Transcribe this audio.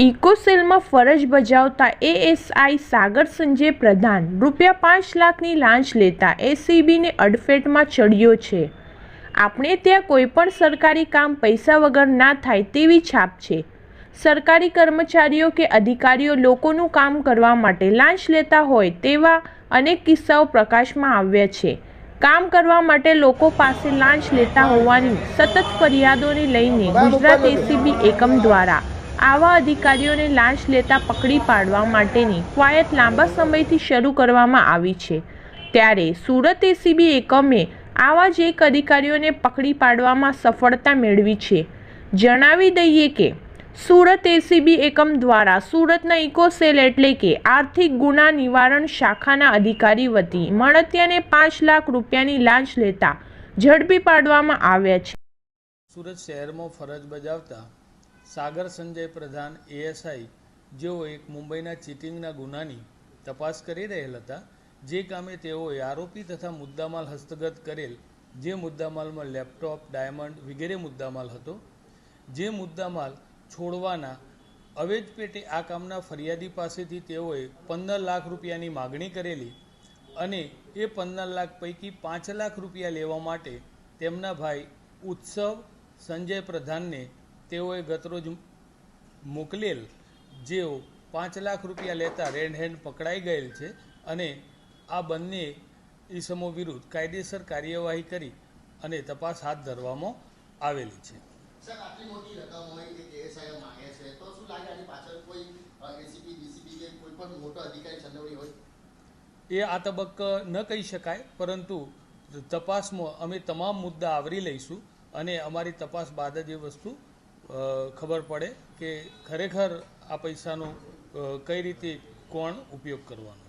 ઇકોસેલમાં ફરજ બજાવતા એએસઆઈ સાગર સંજય પ્રધાન ₹5 લાખની લાંચ લેતા એસીબીને અડફેટમાં ચડ્યો છે। આપણે ત્યાં કોઈપણ સરકારી કામ પૈસા વગર ના થાય તેવી છાપ છે। સરકારી કર્મચારીઓ કે અધિકારીઓ લોકોનું કામ કરવા માટે લાંચ લેતા હોય તેવા અનેક કિસ્સાઓ પ્રકાશમાં આવ્યા છે। કામ કરવા માટે લોકો પાસે લાંચ લેતા હોવાની સતત ફરિયાદોને લઈને ગુજરાત એસીબી એકમ દ્વારા આવા અધિકારીઓને લાંચ લેતા પકડી પાડવા માટેની કવાયત લાંબા સમયથી શરૂ કરવામાં આવી છે। ત્યારે સુરત એસીબી એકમે આવા જ એક અધિકારીઓને પકડી પાડવામાં સફળતા મેળવી છે। જણાવી દઈએ કે સુરત એસીબી એકમ દ્વારા સુરતના ઇકોસેલ એટલે કે આર્થિક ગુના નિવારણ શાખાના અધિકારી વતી મળતિયાને ₹5 લાખની લાંચ લેતા ઝડપી પાડવામાં આવ્યા છે। સુરત શહેરમાં ફરજ બજાવતા સાગર સંજય પ્રધાન એએસઆઈ જેઓ એક મુંબઈના ચીટિંગના ગુનાની તપાસ કરી રહેલ હતા, જે કામે તેઓએ આરોપી તથા મુદ્દામાલ હસ્તગત કરેલ, જે મુદ્દામાલમાં લેપટોપ, ડાયમંડ વગેરે મુદ્દામાલ હતો, જે મુદ્દામાલ છોડવાના અવેજ પેટે આ કામના ફરિયાદી પાસેથી તેઓએ ₹15 લાખની માગણી કરેલી અને એ ₹15 લાખ પૈકી ₹5 લાખ લેવા માટે તેમના ભાઈ ઉત્સવ સંજય પ્રધાનને તેઓએ ગતરોજ મોકલેલ, જેઓ ₹5 લાખ લેતા રેડ હેન્ડ પકડાઈ ગયેલ છે અને આ બંને ઇસમો વિરુદ્ધ કાયદેસર કાર્યવાહી કરી અને તપાસ હાથ ધરવામાં આવેલી છે। સર, આટલી મોટી રકમ હોય કે એએસઆઈ માંગે છે, તો શું લાગે આની પાછળ કોઈ એસીપી ડીસીપી કે કોઈ પણ મોટો અધિકારી સંડોવણી હોય? એ આ તબક્કે ન કહી શકાય, પરંતુ તપાસમાં અમે તમામ મુદ્દા આવરી લઈશું અને અમારી તપાસ બાદ જ એ વસ્તુ ખબર પડે કે ખરેખર આ પૈસાનો કઈ રીતે કોણ ઉપયોગ કરવાનો।